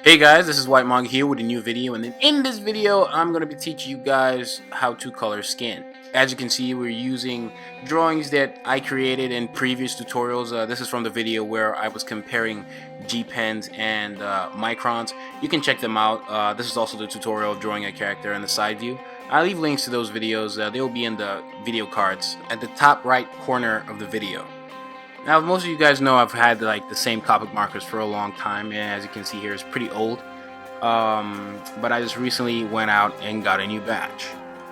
Hey guys, this is WhytManga here with a new video, and then in this video I'm going to be teaching you guys how to color skin. As you can see, we're using drawings that I created in previous tutorials. This is from the video where I was comparing G pens and microns. You can check them out. This is also the tutorial of drawing a character in the side view. I'll leave links to those videos. They will be in the video cards at the top right corner of the video. Now, most of you guys know I've had like the same Copic markers for a long time, and as you can see here, it's pretty old. But I just recently went out and got a new batch,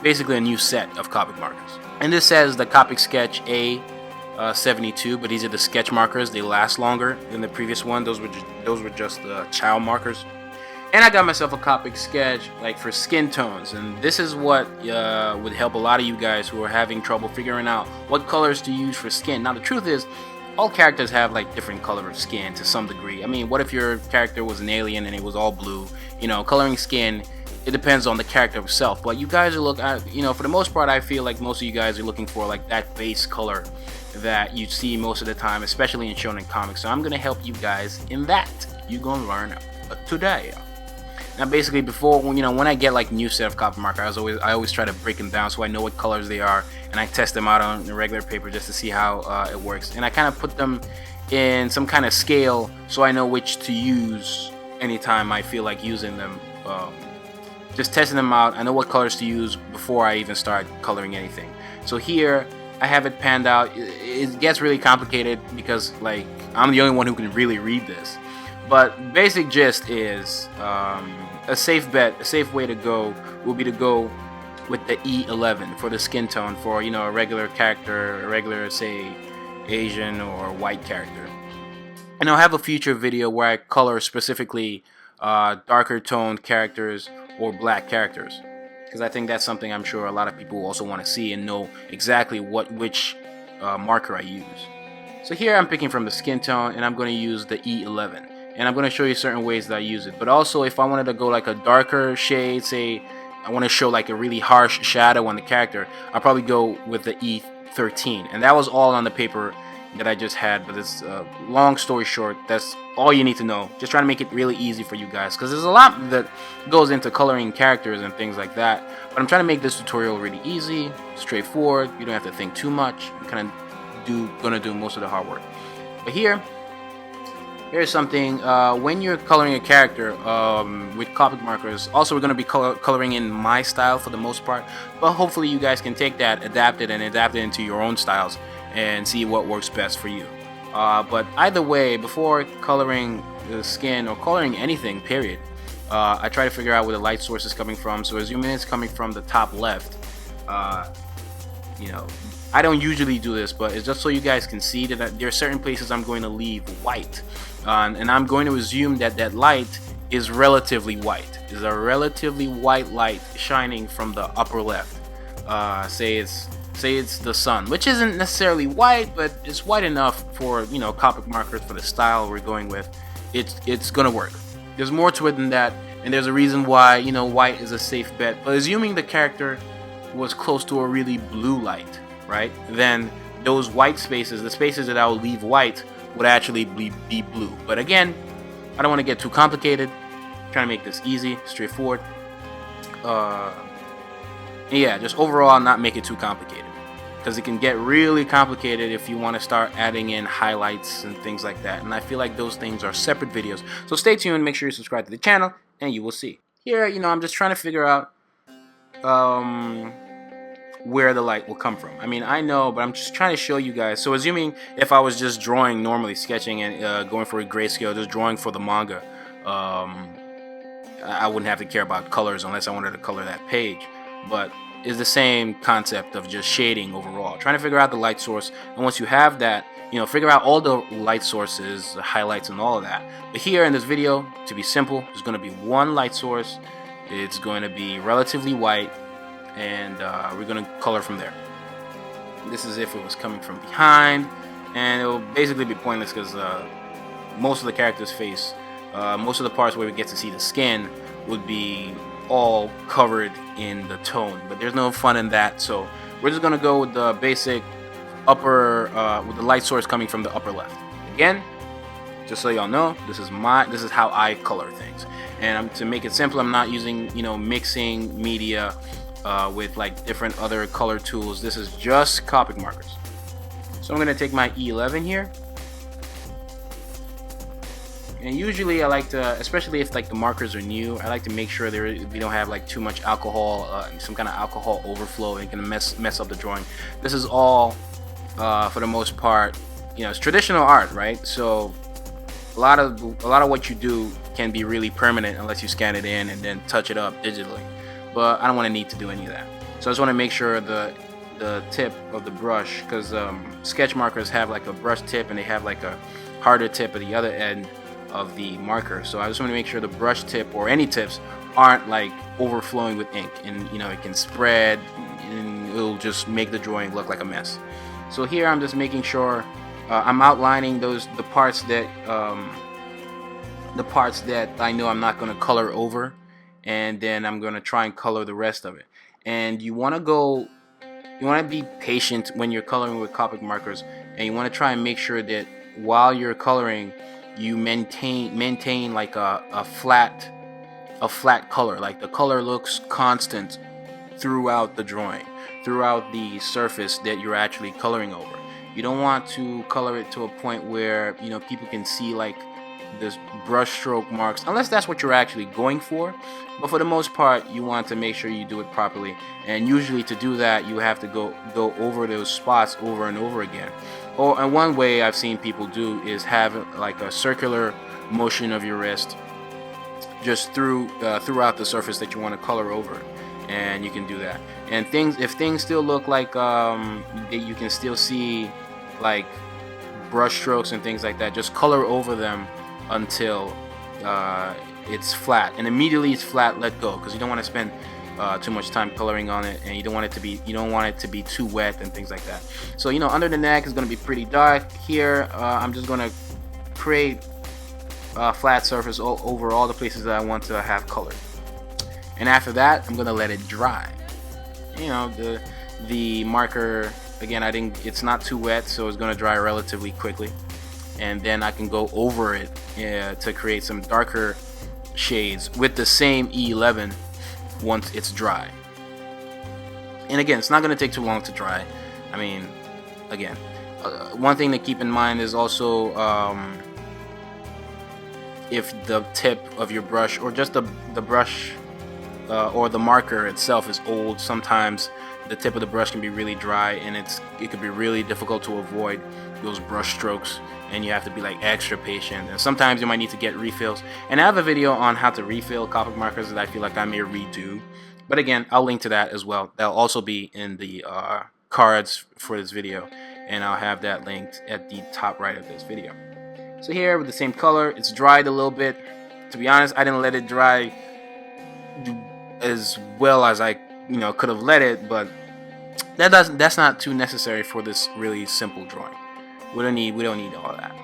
basically a new set of Copic markers. And this says the Copic Sketch A72, but these are the sketch markers. They last longer than the previous one. Those were just the Ciao markers. And I got myself a Copic Sketch like for skin tones, and this is what would help a lot of you guys who are having trouble figuring out what colors to use for skin. Now, the truth is, all characters have like different color of skin to some degree. I mean, what if your character was an alien and it was all blue? You know, coloring skin, it depends on the character itself. But you guys are looking at, you know, for the most part, I feel like most of you guys are looking for like that base color that you see most of the time, especially in shonen comics. So I'm gonna help you guys in that. You're gonna learn today. Now, basically, before when I get like new set of Copic markers, I always try to break them down so I know what colors they are, and I test them out on the regular paper just to see how it works. And I kind of put them in some kind of scale so I know which to use anytime I feel like using them. Just testing them out, I know what colors to use before I even start coloring anything. So here I have it panned out. It gets really complicated because like I'm the only one who can really read this. But basic gist is a safe bet, a safe way to go will be to go with the E11 for the skin tone for, you know, a regular character, a regular, say, Asian or white character. And I'll have a future video where I color specifically darker toned characters or black characters, because I think that's something I'm sure a lot of people also want to see and know exactly which marker I use. So here I'm picking from the skin tone, and I'm going to use the E11. And I'm going to show you certain ways that I use it. But also, if I wanted to go like a darker shade, say I want to show like a really harsh shadow on the character, I'll probably go with the E13. And that was all on the paper that I just had. But it's long story short, that's all you need to know. Just trying to make it really easy for you guys, because there's a lot that goes into coloring characters and things like that. But I'm trying to make this tutorial really easy, straightforward. You don't have to think too much. You're kind of gonna do most of the hard work. But here's something, when you're coloring a character with Copic markers, also we're going to be coloring in my style for the most part, but hopefully you guys can take that, adapt it into your own styles and see what works best for you. But either way, before coloring the skin or coloring anything, period, I try to figure out where the light source is coming from. So assuming it's coming from the top left, you know, I don't usually do this, but it's just so you guys can see that there are certain places I'm going to leave white. And I'm going to assume that that light is relatively white. Is a relatively white light shining from the upper left. Say it's the sun, which isn't necessarily white, but it's white enough for, you know, Copic markers for the style we're going with. It's gonna work. There's more to it than that, and there's a reason why, you know, white is a safe bet. But assuming the character was close to a really blue light, right? Then those white spaces, the spaces that I will leave white, would actually be blue. But again, I don't want to get too complicated. I'm trying to make this easy, straightforward. Yeah, just overall not make it too complicated, because it can get really complicated if you want to start adding in highlights and things like that. And I feel like those things are separate videos. So stay tuned, make sure you subscribe to the channel, and you will see. Here, you know, I'm just trying to figure out where the light will come from. I mean, I know, but I'm just trying to show you guys. So assuming if I was just drawing normally, sketching and going for a grayscale, just drawing for the manga, I wouldn't have to care about colors unless I wanted to color that page. But it's the same concept of just shading overall, trying to figure out the light source. And once you have that, you know, figure out all the light sources, the highlights and all of that. But here in this video, to be simple, there's going to be one light source. It's going to be relatively white, and we're going to color from there. This is if it was coming from behind, and it will basically be pointless because most of the character's face, most of the parts where we get to see the skin would be all covered in the tone, but there's no fun in that. So we're just going to go with the basic upper, with the light source coming from the upper left. Again, Just so y'all know, this is how I color things. And to make it simple, I'm not using, you know, mixing media with like different other color tools. This is just Copic markers. So I'm gonna take my E11 here, and usually I like to, especially if like the markers are new, I like to make sure we don't have like too much alcohol, some kind of alcohol overflow, and can mess up the drawing. This is all for the most part, you know, it's traditional art, right? So a lot of what you do can be really permanent unless you scan it in and then touch it up digitally. But I don't want to need to do any of that. So I just want to make sure the tip of the brush, because sketch markers have like a brush tip and they have like a harder tip at the other end of the marker. So I just want to make sure the brush tip or any tips aren't like overflowing with ink, and you know, it can spread and it'll just make the drawing look like a mess. So here I'm just making sure I'm outlining the parts that I know I'm not going to color over, and then I'm going to try and color the rest of it. And you want to be patient when you're coloring with Copic markers, and you want to try and make sure that while you're coloring, you maintain like a flat color, like the color looks constant throughout the drawing, throughout the surface that you're actually coloring over. You don't want to color it to a point where, you know, people can see like this brush stroke marks, unless that's what you're actually going for. But for the most part, you want to make sure you do it properly, and usually to do that you have to go over those spots over and over again. And one way I've seen people do is have like a circular motion of your wrist just throughout the surface that you want to color over, and you can do that. And if things still look like you can still see like brush strokes and things like that, just color over them until it's flat, and immediately it's flat, let go, because you don't want to spend too much time coloring on it, and you don't want it to be too wet and things like that. So, you know, under the neck is going to be pretty dark. Here I'm just going to create a flat surface over all the places that I want to have colored, and after that I'm going to let it dry. You know, the marker, again, it's not too wet, so it's going to dry relatively quickly, and then I can go over it to create some darker shades with the same E11 once it's dry. And again, it's not going to take too long to dry. I mean, again, one thing to keep in mind is also if the tip of your brush, or just the brush or the marker itself, is old, sometimes the tip of the brush can be really dry, and it could be really difficult to avoid those brush strokes, and you have to be like extra patient, and sometimes you might need to get refills. And I have a video on how to refill Copic markers that I feel like I may redo, but again, I'll link to that as well. That'll also be in the cards for this video, and I'll have that linked at the top right of this video. So here with the same color, it's dried a little bit. To be honest, I didn't let it dry as well as I could have let it, but that's not too necessary for this really simple drawing. We don't need all of that,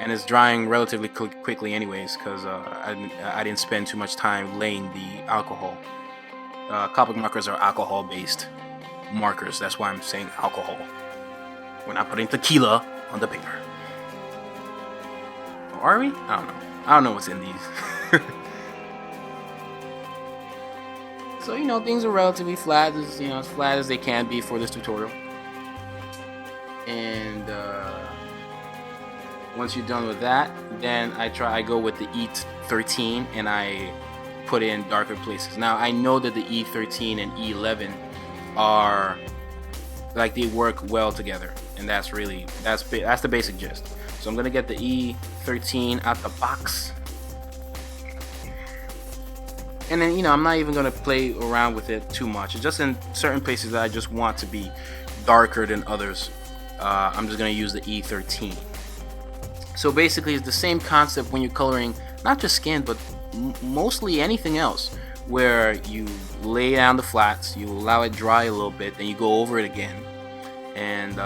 and it's drying relatively quickly anyways, because I didn't spend too much time laying the alcohol. Copic markers are alcohol based markers, that's why I'm saying alcohol. We're not putting tequila on the paper. Or are we? I don't know what's in these. So, things are relatively flat, as flat as they can be for this tutorial. And once you're done with that, then I go with the E13 and I put in darker places. Now I know that the E13 and E11 are like, they work well together, and that's the basic gist. So I'm gonna get the E13 out the box. And then, I'm not even going to play around with it too much. It's just in certain places that I just want to be darker than others. I'm just going to use the E13. So basically, it's the same concept when you're coloring not just skin, but mostly anything else, where you lay down the flats, you allow it dry a little bit, then you go over it again. And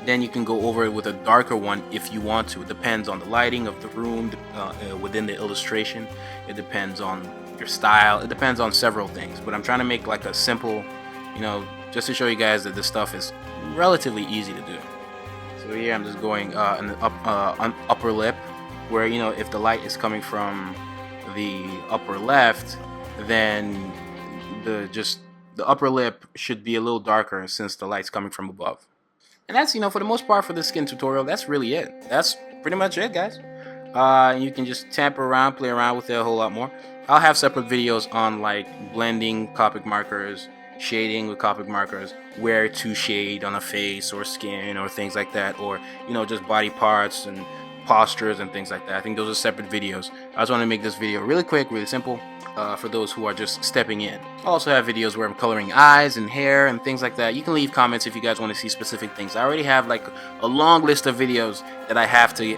then you can go over it with a darker one if you want to. It depends on the lighting of the room, within the illustration. It depends on your style. It depends on several things. But I'm trying to make like a simple, just to show you guys that this stuff is relatively easy to do. So So here I'm just going in the upper lip, where, you know, if the light is coming from the upper left, then the upper lip should be a little darker since the light's coming from above. And that's, you know, for the most part for the skin tutorial, that's really it. That's pretty much it, guys. You can just tamper around, play around with it a whole lot more. I'll have separate videos on like blending Copic markers, shading with Copic markers, where to shade on a face or skin or things like that, or, you know, just body parts and postures and things like that. I think those are separate videos. I just want to make this video really quick, really simple, for those who are just stepping in. I also have videos where I'm coloring eyes and hair and things like that. You can leave comments if you guys want to see specific things. I already have like a long list of videos that I have to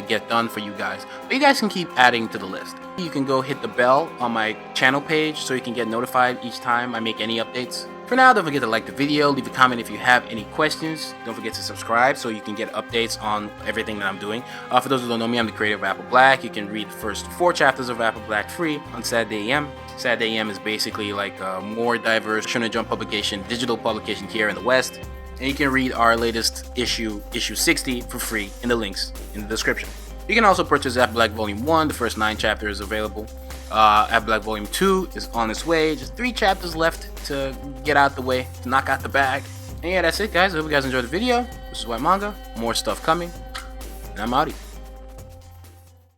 get done for you guys, but you guys can keep adding to the list. You can go hit the bell on my channel page so you can get notified each time I make any updates. For now, don't forget to like the video, leave a comment if you have any questions. Don't forget to subscribe so you can get updates on everything that I'm doing. For those who don't know me, I'm the creator of Apple Black. You can read the first 4 chapters of Apple Black free on Saturday AM. Saturday AM is basically like a more diverse Shonen Jump publication, digital publication here in the West. And you can read our latest issue 60, for free in the links in the description. You can also purchase Apple Black Volume 1, the first 9 chapters available. Apple Black Volume 2 is on its way, just 3 chapters left to get out the way, to knock out the bag. And yeah, that's it, guys. I hope you guys enjoyed the video. This is WhytManga, more stuff coming, and I'm outie.